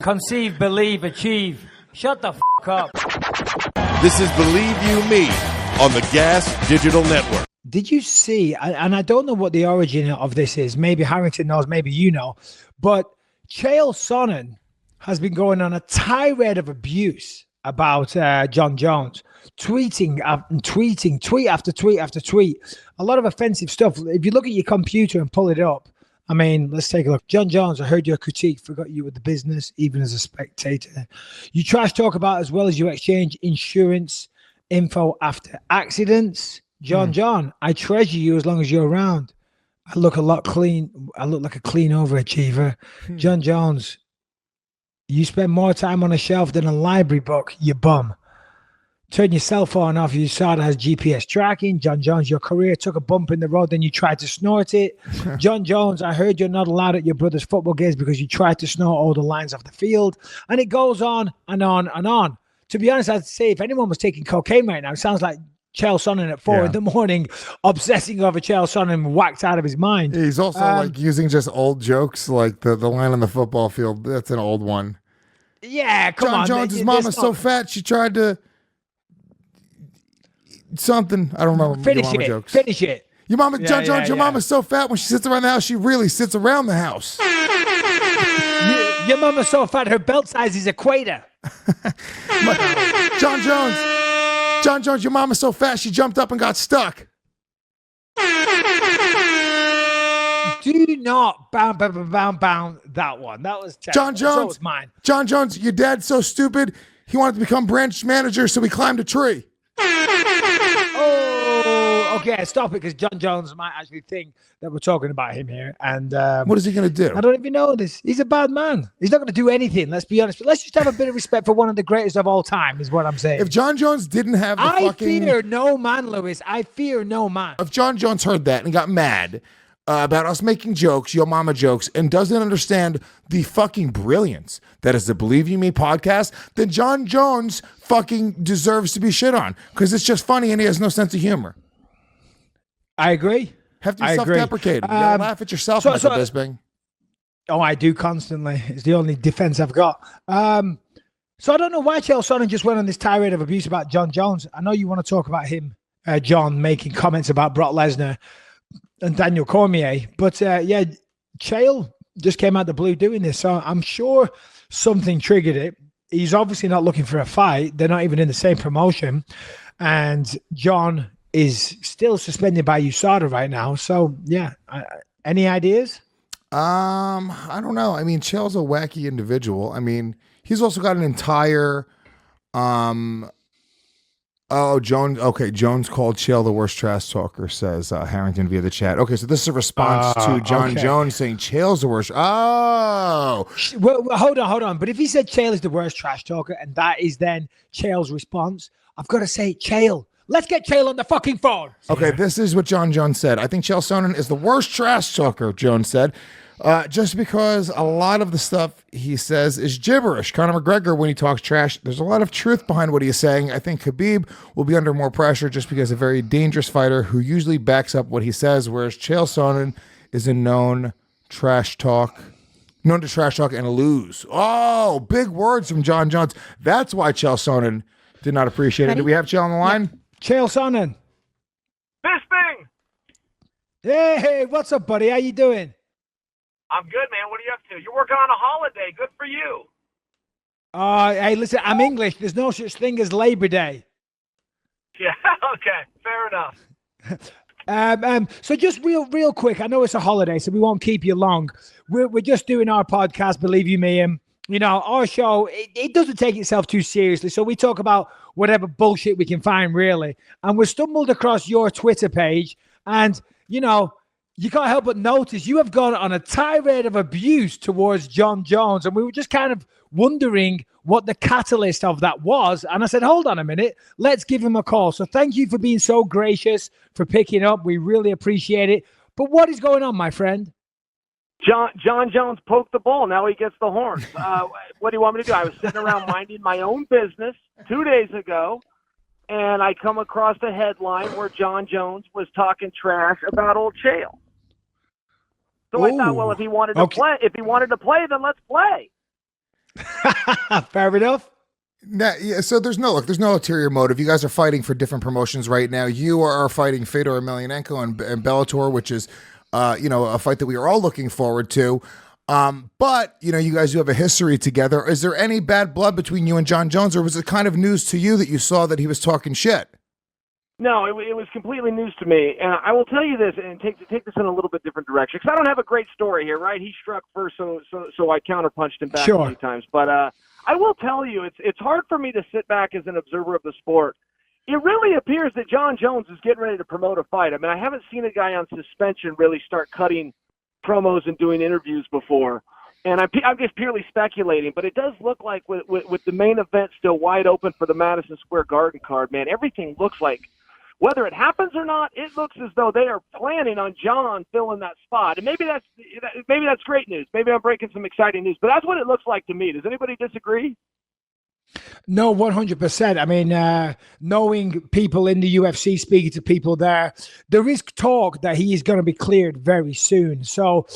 Conceive, believe, achieve. Shut the f*** up. This is Believe You Me on the Gas Digital Network. Did you see, and I don't know what the origin of this is, maybe Harrington knows, maybe you know, but Chael Sonnen has been going on a tirade of abuse about Jon Jones, tweet after tweet after tweet, a lot of offensive stuff. If you look at your computer and pull it up, I mean, let's take a look. Jon Jones, I heard your critique, forgot you were the business, even as a spectator. You trash talk about as well as you exchange insurance info after accidents. John, I treasure you as long as you're around. I look a lot clean. I look like a clean overachiever. Jon Jones, you spend more time on a shelf than a library book, you bum. Turn your cell phone off. You saw it has GPS tracking. Jon Jones, your career took a bump in the road, then you tried to snort it. Jon Jones, I heard you're not allowed at your brother's football games because you tried to snort all the lines off the field. And it goes on and on and on. To be honest, I'd say if anyone was taking cocaine right now, it sounds like Chael Sonnen at 4 in the morning, obsessing over Chael Sonnen, whacked out of his mind. He's also like using just old jokes, like the line on the football field. That's an old one. Yeah, come on. Jon Jones' mama's so fat she tried to something. I don't remember. Finish it. Your mama, Jon Jones, your mama's so fat when she sits around the house, she really sits around the house. Your mama's so fat, her belt size is equator. Jon Jones, your mama's so fat, she jumped up and got stuck. Do not bound that one. That was terrible. Jon Jones, so was mine. Jon Jones, your dad's so stupid, he wanted to become branch manager, so he climbed a tree. Oh, okay, stop it, because Jon Jones might actually think that we're talking about him here. And what is he going to do? I don't even know this. He's a bad man. He's not going to do anything, let's be honest. But let's just have a bit of respect for one of the greatest of all time, is what I'm saying. If Jon Jones didn't have the I fear no man, Lewis. I fear no man. If Jon Jones heard that and got mad about us making jokes, yo mama jokes, and doesn't understand the fucking brilliance that is the Believe You Me podcast, then Jon Jones fucking deserves to be shit on, because it's just funny and he has no sense of humor. I agree. Have to be self-deprecating. You gotta laugh at yourself, Michael Bisping. Oh, I do constantly. It's the only defense I've got. So I don't know why Chael Sonnen just went on this tirade of abuse about Jon Jones. I know you want to talk about him, John, making comments about Brock Lesnar and Daniel Cormier. But yeah, Chael just came out the blue doing this. So I'm sure something triggered it. He's obviously not looking for a fight. They're not even in the same promotion. And John is still suspended by USADA right now. So yeah, any ideas? I don't know. I mean, Chael's a wacky individual. I mean, he's also got an entire Jones. Okay, Jones called Chael the worst trash talker, says Harrington via the chat. Okay, so this is a response to Jon Jones saying Chael's the worst. Oh, well, hold on. But if he said Chael is the worst trash talker, and that is then Chael's response, I've got to say, Chael, let's get Chael on the fucking phone. Okay, this is what Jon Jones said. I think Chael Sonnen is the worst trash talker, Jones said. Just because a lot of the stuff he says is gibberish. Conor McGregor, when he talks trash, there's a lot of truth behind what he's saying. I think Khabib will be under more pressure just because a very dangerous fighter who usually backs up what he says, whereas Chael Sonnen is known to trash talk and lose. Oh, big words from Jon Jones. That's why Chael Sonnen did not appreciate it. Do we have Chael on the line? Yeah. Chael Sonnen. Bisping! Hey, what's up, buddy? How you doing? I'm good, man. What are you up to? You're working on a holiday. Good for you. Hey, listen, I'm English. There's no such thing as Labor Day. Yeah, okay. Fair enough. So just real quick, I know it's a holiday, so we won't keep you long. We're just doing our podcast, Believe You Me. Our show, it doesn't take itself too seriously. So we talk about whatever bullshit we can find, really. And we stumbled across your Twitter page, and, you can't help but notice you have gone on a tirade of abuse towards Jon Jones. And we were just kind of wondering what the catalyst of that was. And I said, hold on a minute, let's give him a call. So thank you for being so gracious, for picking up. We really appreciate it. But what is going on, my friend? Jon Jones poked the ball. Now he gets the horns. What do you want me to do? I was sitting around minding my own business 2 days ago, and I come across a headline where Jon Jones was talking trash about old Chael. So I thought, well, if he wanted to play, then let's play. Fair enough. Now, yeah, so there's no ulterior motive. You guys are fighting for different promotions right now. You are fighting Fedor Emelianenko and Bellator, which is, a fight that we are all looking forward to. But you guys do have a history together. Is there any bad blood between you and Jon Jones, or was it kind of news to you that you saw that he was talking shit? No, it was completely news to me. And I will tell you this, and take this in a little bit different direction, because I don't have a great story here, right? He struck first, so I counterpunched him back a few times. But I will tell you, it's hard for me to sit back as an observer of the sport. It really appears that Jon Jones is getting ready to promote a fight. I mean, I haven't seen a guy on suspension really start cutting promos and doing interviews before. And I'm just purely speculating, but it does look like with the main event still wide open for the Madison Square Garden card, man, everything looks like, whether it happens or not, it looks as though they are planning on Jon filling that spot. And maybe that's great news. Maybe I'm breaking some exciting news, but that's what it looks like to me. Does anybody disagree? No, 100%. I mean, knowing people in the UFC, speaking to people there is talk that he is going to be cleared very soon. So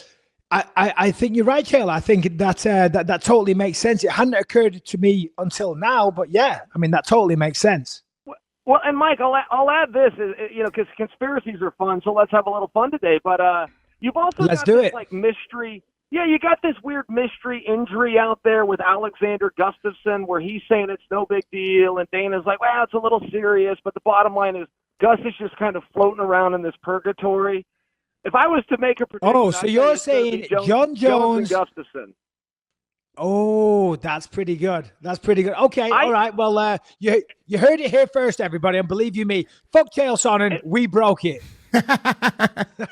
I think you're right, Chael. I think that totally makes sense. It hadn't occurred to me until now, but yeah, I mean, that totally makes sense. Well, and Mike, I'll add this, because conspiracies are fun, so let's have a little fun today. But you've also got this like mystery. Yeah, you got this weird mystery injury out there with Alexander Gustafsson, where he's saying it's no big deal, and Dana's like, well, it's a little serious. But the bottom line is, Gus is just kind of floating around in this purgatory. If I was to make a prediction, so you're saying Jon Jones and Gustafsson. Oh, that's pretty good. Okay, all right. Well, you heard it here first, everybody, and believe you me, fuck Chael Sonnen, we broke it.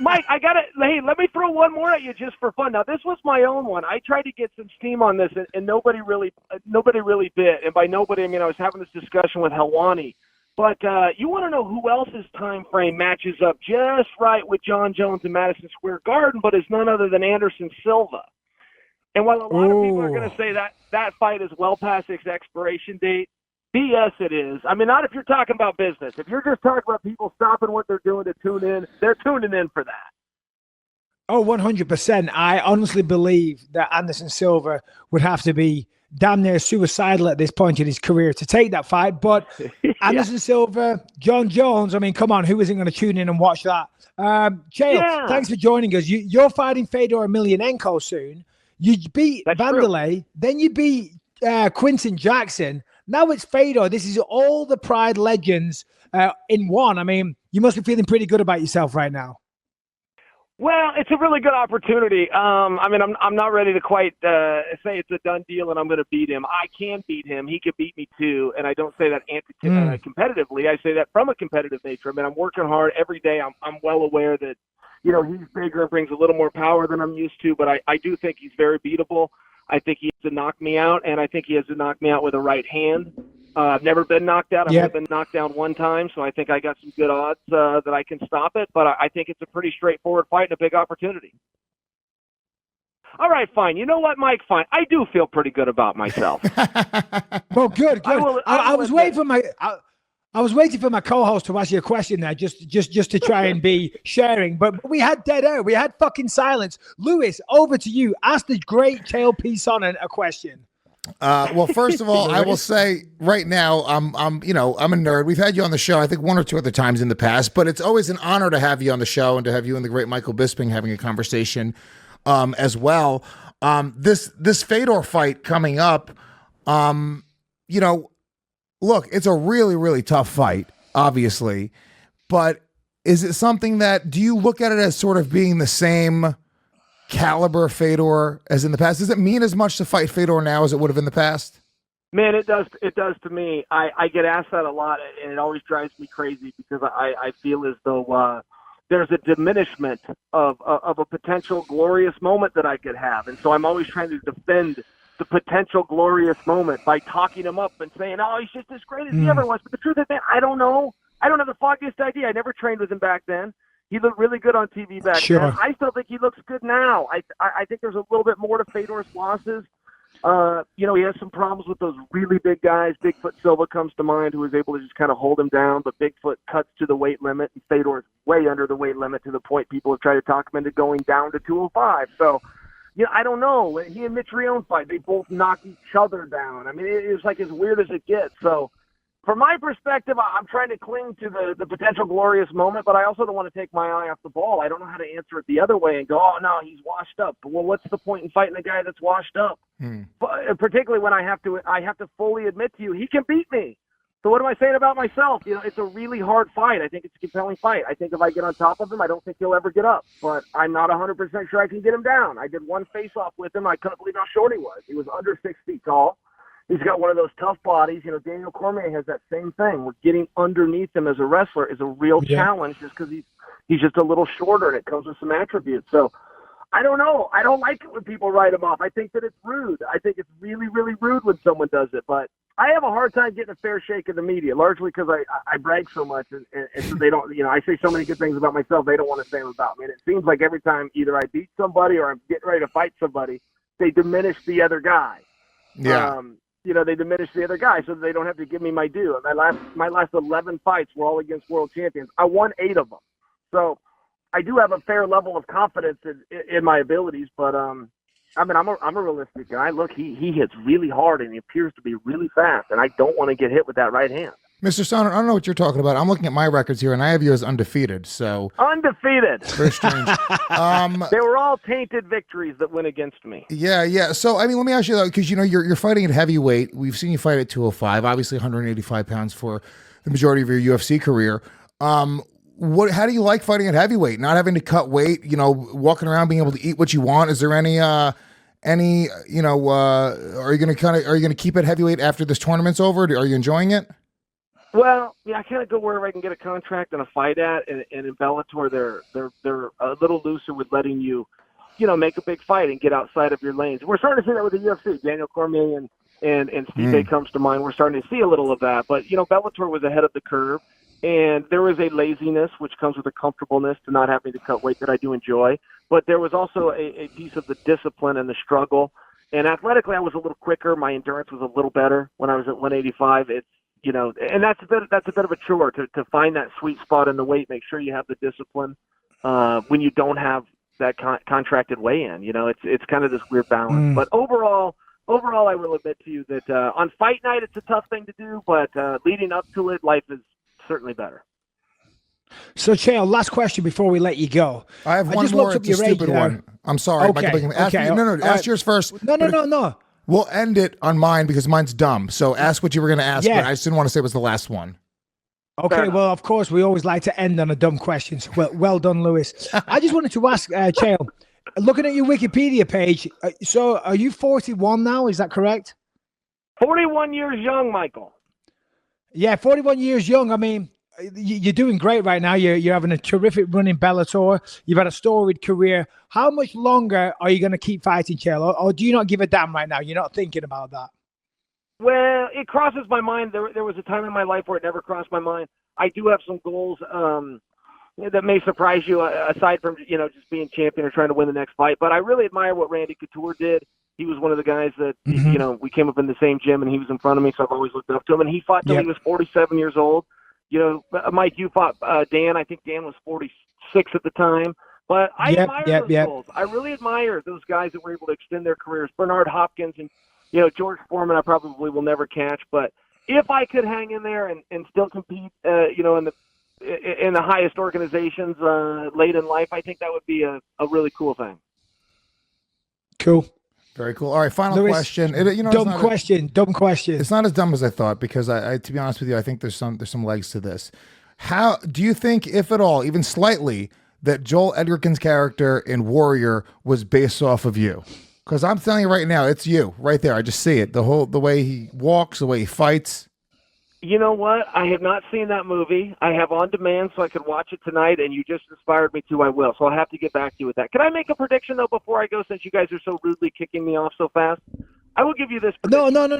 Mike, hey, let me throw one more at you just for fun. Now, this was my own one. I tried to get some steam on this, and nobody really bit. And by nobody, I mean I was having this discussion with Helwani. But you want to know who else's time frame matches up just right with Jon Jones in Madison Square Garden, but is none other than Anderson Silva. And while a lot of people are going to say that fight is well past its expiration date, BS it is. I mean, not if you're talking about business. If you're just talking about people stopping what they're doing to tune in, they're tuning in for that. Oh, 100%. I honestly believe that Anderson Silva would have to be damn near suicidal at this point in his career to take that fight. But Anderson Silva, Jon Jones, I mean, come on, who isn't going to tune in and watch that? Chael, thanks for joining us. You're fighting Fedor Emelianenko soon. You beat Vanderlei, then you beat Quinton Jackson. Now it's Fedor. This is all the Pride legends in one. I mean, you must be feeling pretty good about yourself right now. Well, it's a really good opportunity. I mean, I'm not ready to quite say it's a done deal and I'm going to beat him. I can beat him. He could beat me too. And I don't say that competitively. I say that from a competitive nature. I mean, I'm working hard every day. I'm well aware that, he's bigger and brings a little more power than I'm used to, but I do think he's very beatable. I think he has to knock me out, and I think he has to knock me out with a right hand. I've never been knocked out. I've only been knocked down one time, so I think I got some good odds that I can stop it, but I think it's a pretty straightforward fight and a big opportunity. All right, fine. You know what, Mike? Fine. I do feel pretty good about myself. Well, good. I was waiting for my... I was waiting for my co-host to ask you a question there, just to try and be sharing, but we had dead air. We had fucking silence. Lewis, over to you. Ask the great Chael P. Sonnen a question. Well, first of all, I will say right now, I'm a nerd. We've had you on the show, I think 1 or 2 other times in the past, but it's always an honor to have you on the show and to have you and the great Michael Bisping having a conversation as well. This Fedor fight coming up, look, it's a really, really tough fight, obviously, but is it something do you look at it as sort of being the same caliber Fedor as in the past? Does it mean as much to fight Fedor now as it would have in the past? Man, it does. It does to me. I get asked that a lot, and it always drives me crazy because I feel as though there's a diminishment of a potential glorious moment that I could have, and so I'm always trying to defend the potential glorious moment by talking him up and saying, oh, he's just as great as he ever was. But the truth is, man, I don't know. I don't have the foggiest idea. I never trained with him back then. He looked really good on TV back then. I still think he looks good now. I think there's a little bit more to Fedor's losses. He has some problems with those really big guys. Bigfoot Silva comes to mind, who was able to just kind of hold him down, but Bigfoot cuts to the weight limit, and Fedor's way under the weight limit to the point people have tried to talk him into going down to 205. So I don't know. He and Mitrione fight, they both knock each other down. I mean, it's like as weird as it gets. So, from my perspective, I'm trying to cling to the potential glorious moment, but I also don't want to take my eye off the ball. I don't know how to answer it the other way and go, oh, no, he's washed up. Well, what's the point in fighting a guy that's washed up? But, particularly when I have to fully admit to you, he can beat me. So what am I saying about myself? It's a really hard fight. I think it's a compelling fight. I think if I get on top of him, I don't think he'll ever get up. But I'm not 100% sure I can get him down. I did one face-off with him. I couldn't believe how short he was. He was under 6 feet tall. He's got one of those tough bodies. Daniel Cormier has that same thing. We're getting underneath him as a wrestler is a real challenge just because he's just a little shorter, and it comes with some attributes. So I don't know. I don't like it when people write him off. I think that it's rude. I think it's really, really rude when someone does it. But I have a hard time getting a fair shake in the media, largely because I brag so much, and so they don't. I say so many good things about myself. They don't want to say them about me. And it seems like every time either I beat somebody or I'm getting ready to fight somebody, they diminish the other guy. Yeah. They diminish the other guy so that they don't have to give me my due. And my last 11 fights were all against world champions. I won 8 of them. So I do have a fair level of confidence in my abilities, but I'm a realistic guy. Look, he hits really hard and he appears to be really fast, and I don't want to get hit with that right hand. Mr. Sonnen, I don't know what you're talking about. I'm looking at my records here, and I have you as undefeated. So undefeated. Very strange. They were all tainted victories that went against me. Yeah. So, let me ask you, though, because, you're fighting at heavyweight. We've seen you fight at 205, obviously 185 pounds for the majority of your UFC career. How do you like fighting at heavyweight? Not having to cut weight, walking around, being able to eat what you want. Is there any, are you going to keep it heavyweight after this tournament's over? Are you enjoying it? Well, yeah, I kind of go wherever I can get a contract and a fight at, and in Bellator, they're a little looser with letting you, make a big fight and get outside of your lanes. We're starting to see that with the UFC. Daniel Cormier and Stipe comes to mind. We're starting to see a little of that, but Bellator was ahead of the curve, and there was a laziness which comes with a comfortableness to not having to cut weight that I do enjoy. But there was also a piece of the discipline and the struggle. And athletically, I was a little quicker. My endurance was a little better when I was at 185. And that's a bit of a chore to find that sweet spot in the weight. Make sure you have the discipline when you don't have that contracted weigh-in. It's kind of this weird balance. But overall, I will admit to you that on fight night it's a tough thing to do, but leading up to it, life is certainly better. So, Chael, last question before we let you go. I have one more. It's a stupid one. I'm sorry. Okay. Ask yours first. No. We'll end it on mine because mine's dumb. So ask what you were going to ask, but I just didn't want to say it was the last one. Okay, well, of course, we always like to end on a dumb question. So well done, Lewis. I just wanted to ask, Chael, looking at your Wikipedia page, so are you 41 now? Is that correct? 41 years young, Michael. Yeah, 41 years young. I mean, you're doing great right now. You're having a terrific run in Bellator. You've had a storied career. How much longer are you going to keep fighting, Chael? Or do you not give a damn right now? You're not thinking about that? Well, it crosses my mind. There was a time in my life where it never crossed my mind. I do have some goals that may surprise you, aside from just being champion or trying to win the next fight. But I really admire what Randy Couture did. He was one of the guys that we came up in the same gym, and he was in front of me, so I've always looked up to him. And he fought till he was 47 years old. Mike, you fought Dan. I think Dan was 46 at the time. But I admire those goals. I really admire those guys that were able to extend their careers. Bernard Hopkins and George Foreman, I probably will never catch. But if I could hang in there and still compete, in the highest organizations late in life, I think that would be a really cool thing. Cool. Very cool. All right, final Lewis, question. Dumb question. It's not as dumb as I thought because I, to be honest with you, I think there's some legs to this. How do you think, if at all, even slightly, that Joel Edgerton's character in Warrior was based off of you? Because I'm telling you right now, it's you right there. I just see it. The way he walks, the way he fights. You know what? I have not seen that movie. I have on demand so I could watch it tonight, and you just inspired me to. I will. So I'll have to get back to you with that. Can I make a prediction, though, before I go, since you guys are so rudely kicking me off so fast? I will give you this prediction. No.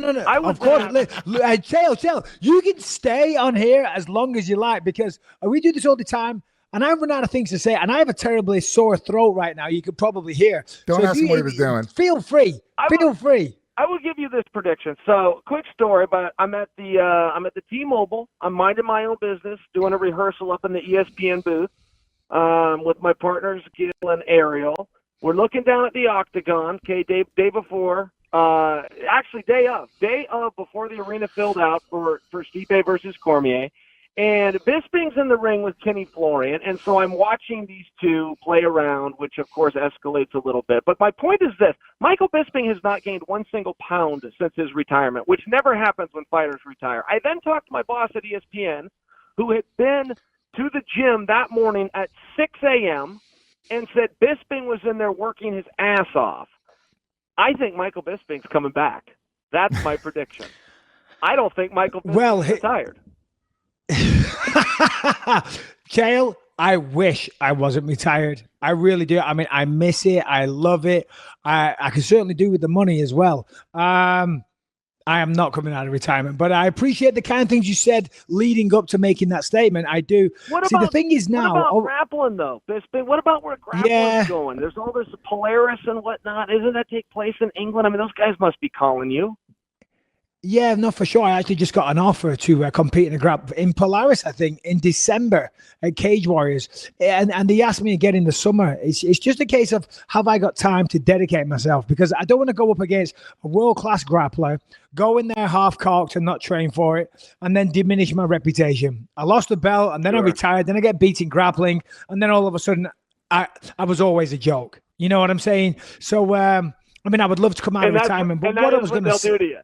Of course. Chael, you can stay on here as long as you like because we do this all the time, and I run out of things to say, and I have a terribly sore throat right now. You could probably hear. Don't ask him what he was doing. Feel free. I will give you this prediction. So, quick story, but I'm at the T-Mobile. I'm minding my own business, doing a rehearsal up in the ESPN booth with my partners, Gil and Ariel. We're looking down at the octagon, okay, day before. Actually, day of before the arena filled out for Stipe versus Cormier. And Bisping's in the ring with Kenny Florian, and so I'm watching these two play around, which of course escalates a little bit. But my point is this: Michael Bisping has not gained 1 single pound since his retirement, which never happens when fighters retire. I then talked to my boss at ESPN, who had been to the gym that morning at 6 a.m. and said Bisping was in there working his ass off. I think Michael Bisping's coming back. That's my prediction. I don't think Michael Bisping's retired. Chael, I wish I wasn't retired. I really do. I mean, I miss it. I love it. I can certainly do with the money as well. I am not coming out of retirement, but I appreciate the kind of things you said leading up to making that statement. I do. The thing is now. What about grappling, though, Bisping? What about where grappling's going? There's all this Polaris and whatnot. Isn't that take place in England? I mean, those guys must be calling you. Yeah, no, for sure. I actually just got an offer to compete in Polaris, I think, in December at Cage Warriors. And they asked me again in the summer. It's just a case of, have I got time to dedicate myself? Because I don't want to go up against a world-class grappler, go in there half-cocked and not train for it, and then diminish my reputation. I lost the belt, and then I retired. Then I get beaten grappling, and then all of a sudden, I was always a joke. You know what I'm saying? So, I mean, I would love to come out of retirement, but what I was going to say... do to you.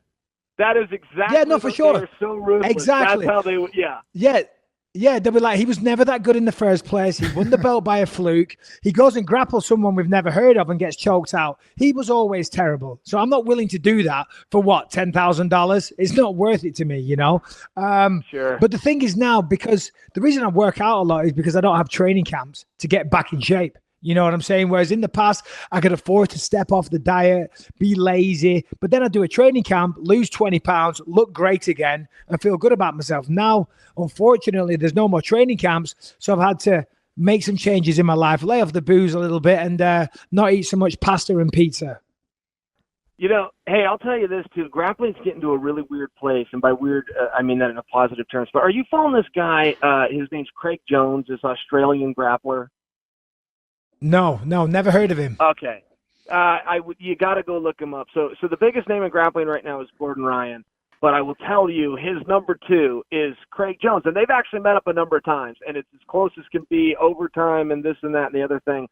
That is exactly for sure. They're so ruthless. Exactly. That's how they would, yeah. Yeah, they'll be like, he was never that good in the first place. He won the belt by a fluke. He goes and grapples someone we've never heard of and gets choked out. He was always terrible. So I'm not willing to do that for what, $10,000? It's not worth it to me, you know? Sure. But the thing is now, because the reason I work out a lot is because I don't have training camps to get back in shape. You know what I'm saying? Whereas in the past, I could afford to step off the diet, be lazy, but then I do a training camp, lose 20 pounds, look great again, and feel good about myself. Now, unfortunately, there's no more training camps, so I've had to make some changes in my life, lay off the booze a little bit, and not eat so much pasta and pizza. You know, hey, I'll tell you this, too. Grappling's getting to a really weird place, and by weird, I mean that in a positive terms. But are you following this guy? His name's Craig Jones, this Australian grappler. No, never heard of him. Okay. You got to go look him up. So the biggest name in grappling right now is Gordon Ryan, but I will tell you his number 2 is Craig Jones, and they've actually met up a number of times, and it's as close as can be, overtime and this and that and the other thing.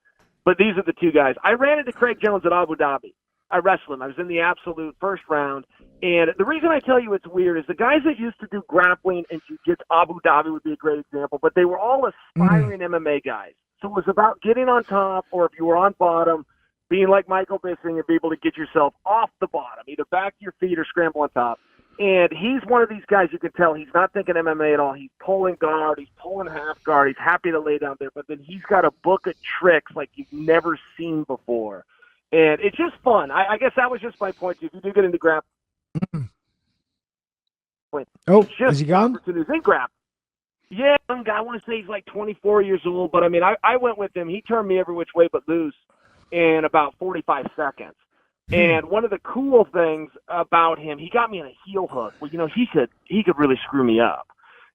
But these are the two guys. I ran into Craig Jones at Abu Dhabi. I wrestled him. I was in the absolute first round, and the reason I tell you it's weird is the guys that used to do grappling and jiu-jitsu, Abu Dhabi would be a great example, but they were all aspiring MMA guys. So it was about getting on top, or if you were on bottom, being like Michael Bisping and be able to get yourself off the bottom, either back to your feet or scramble on top. And he's one of these guys you can tell he's not thinking MMA at all. He's pulling guard, he's pulling half guard, he's happy to lay down there, but then he's got a book of tricks like you've never seen before. And it's just fun. I guess that was just my point. If you do get into grappling, is he gone? Opportunities in grappling. Yeah, young guy. I want to say he's like 24 years old, but I mean, I went with him. He turned me every which way but loose in about 45 seconds. And one of the cool things about him, he got me in a heel hook. Well, you know, he could really screw me up.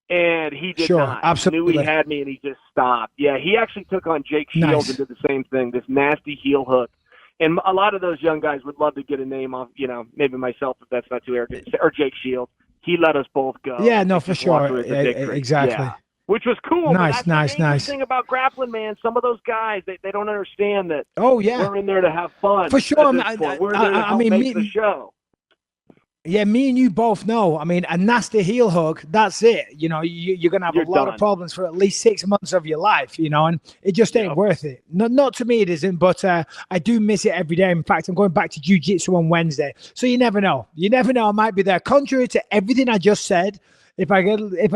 And he did not. Absolutely. He knew he had me, and he just stopped. Yeah, he actually took on Jake Shields and did the same thing, this nasty heel hook. And a lot of those young guys would love to get a name off, you know, maybe myself if that's not too arrogant, or Jake Shields. He let us both go. Yeah, no, for sure. Exactly. Yeah. Which was cool. Nice. The thing about grappling, man, some of those guys, they don't understand that we're in there to have fun. For sure. We're there to help make the show. Yeah, me and you both know. I mean, a nasty heel hook, that's it. You know, you're going to have a lot of problems for at least 6 months of your life, you know, and it just ain't worth it. Not to me, it isn't, but I do miss it every day. In fact, I'm going back to jiu-jitsu on Wednesday. So you never know. I might be there. Contrary to everything I just said, if I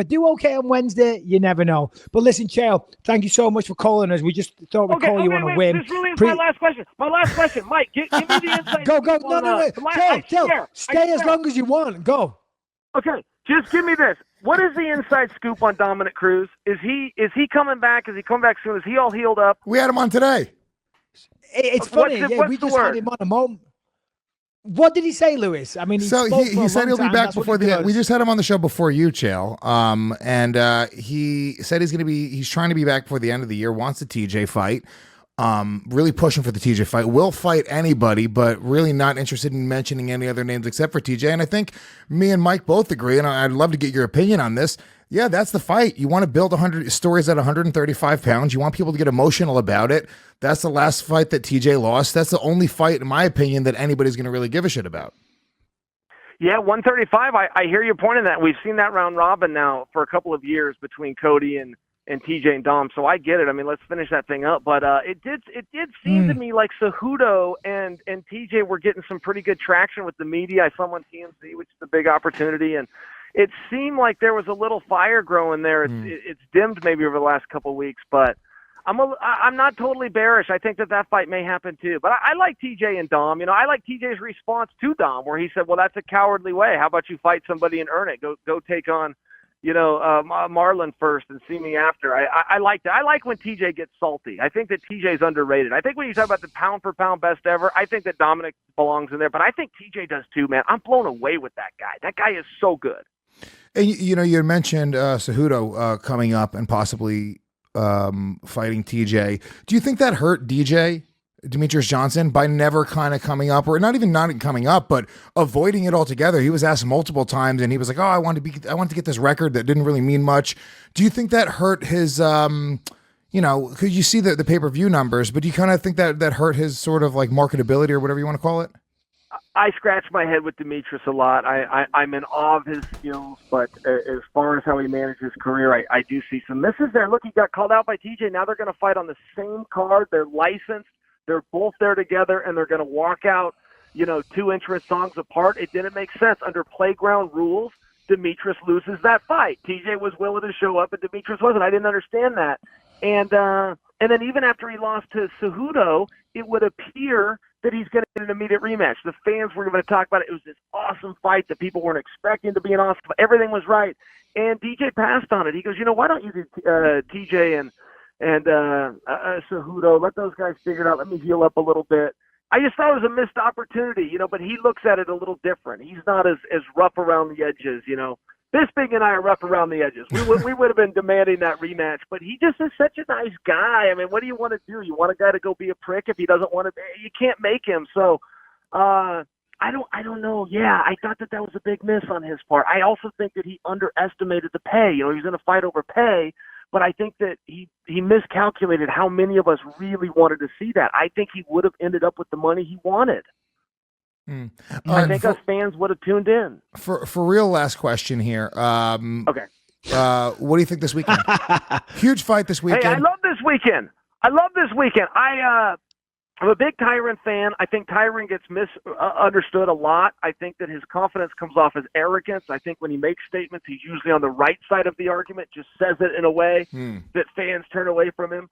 do okay on Wednesday, you never know. But listen, Chael, thank you so much for calling us. We just thought we'd call you on a whim. This really is my last question. Mike, give me the insight. Go. No. Chael, stay as long as you want. Go. Okay, just give me this. What is the inside scoop on Dominic Cruz? Is he coming back? Is he coming back soon? Is he all healed up? We had him on today. It's funny. We just had him on a moment. What did he say, Lewis? I mean, he said he'll be back before the end. We just had him on the show before you, Chael. And he said he's trying to be back before the end of the year, wants a TJ fight. really pushing for the TJ fight. Will fight anybody, but really not interested in mentioning any other names except for TJ. And I think me and Mike both agree, and I'd love to get your opinion on this. Yeah, that's the fight. You want to build 100 stories at 135 pounds. You want people to get emotional about it. That's the last fight that TJ lost. That's the only fight, in my opinion, that anybody's going to really give a shit about. Yeah, 135. I hear your point in that. We've seen that round robin now for a couple of years between Cody and TJ and Dom. So I get it. I mean, let's finish that thing up. But it did seem to me like Cejudo and TJ were getting some pretty good traction with the media. I saw him on TMZ, which is a big opportunity, and it seemed like there was a little fire growing there. It's dimmed maybe over the last couple of weeks, but I'm not totally bearish. I think that fight may happen too. But I like TJ and Dom. You know, I like TJ's response to Dom, where he said, "Well, that's a cowardly way. How about you fight somebody and earn it? Go take on, Marlon first and see me after." I like that. I like when TJ gets salty. I think that TJ's underrated. I think when you talk about the pound for pound best ever, I think that Dominic belongs in there. But I think TJ does too, man. I'm blown away with that guy. That guy is so good. And you had mentioned Cejudo coming up and possibly fighting TJ. Do you think that hurt Demetrius Johnson by never kind of coming up, or not coming up, but avoiding it altogether? He was asked multiple times, and he was like, "Oh, I want to get this record that didn't really mean much." Do you think that hurt his? Because you see the pay-per-view numbers, but do you kind of think that hurt his sort of like marketability or whatever you want to call it? I scratch my head with Demetrius a lot. I'm in awe of his skills, but as far as how he managed his career, I do see some misses there. Look, he got called out by TJ. Now they're going to fight on the same card. They're licensed. They're both there together, and they're going to walk out, 2 entrance songs apart. It didn't make sense. Under playground rules, Demetrius loses that fight. TJ was willing to show up, and Demetrius wasn't. I didn't understand that. And then even after he lost to Cejudo, it would appear that he's going to get an immediate rematch. The fans were going to talk about it. It was this awesome fight that people weren't expecting to be an awesome fight. Everything was right. And DJ passed on it. He goes, why don't you do TJ and Cejudo? Let those guys figure it out. Let me heal up a little bit. I just thought it was a missed opportunity, but he looks at it a little different. He's not as rough around the edges, Bisping and I are rough around the edges. We would have been demanding that rematch, but he just is such a nice guy. I mean, what do you want to do? You want a guy to go be a prick if he doesn't want to be? You can't make him. So I don't know. Yeah, I thought that was a big miss on his part. I also think that he underestimated the pay. He was in a fight over pay, but I think that he miscalculated how many of us really wanted to see that. I think he would have ended up with the money he wanted. I think us fans would have tuned in. For real, last question here. Okay. What do you think this weekend? Huge fight this weekend. Hey, I love this weekend. I'm a big Tyron fan. I think Tyron gets misunderstood a lot. I think that his confidence comes off as arrogance. I think when he makes statements, he's usually on the right side of the argument, just says it in a way that fans turn away from him.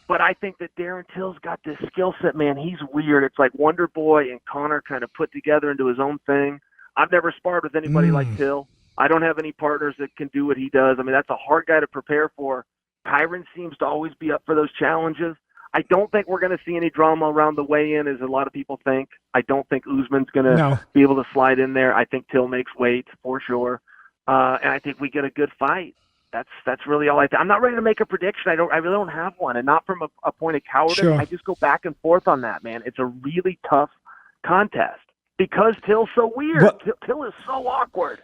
But I think that Darren Till's got this skill set, man. He's weird. It's like Wonder Boy and Connor kind of put together into his own thing. I've never sparred with anybody like Till. I don't have any partners that can do what he does. I mean, that's a hard guy to prepare for. Tyron seems to always be up for those challenges. I don't think we're going to see any drama around the weigh-in, as a lot of people think. I don't think Usman's going to be able to slide in there. I think Till makes weight for sure. And I think we get a good fight. That's really all I think. I'm not ready to make a prediction. I really don't have one, and not from a point of cowardice. Sure. I just go back and forth on that, man. It's a really tough contest because Till's so weird. Till is so awkward.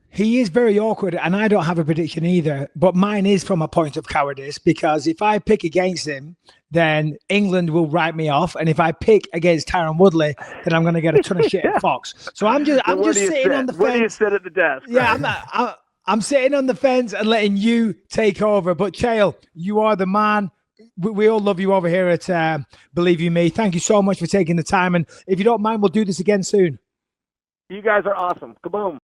He is very awkward, and I don't have a prediction either, but mine is from a point of cowardice, because if I pick against him, then England will write me off, and if I pick against Tyron Woodley, then I'm going to get a ton of shit at Fox. So I'm just sitting on the fence. Where do you sit at the desk? Yeah, I'm sitting on the fence and letting you take over. But Chael, you are the man. We all love you over here at Believe You Me. Thank you so much for taking the time, and if you don't mind, we'll do this again soon. You guys are awesome. Kaboom.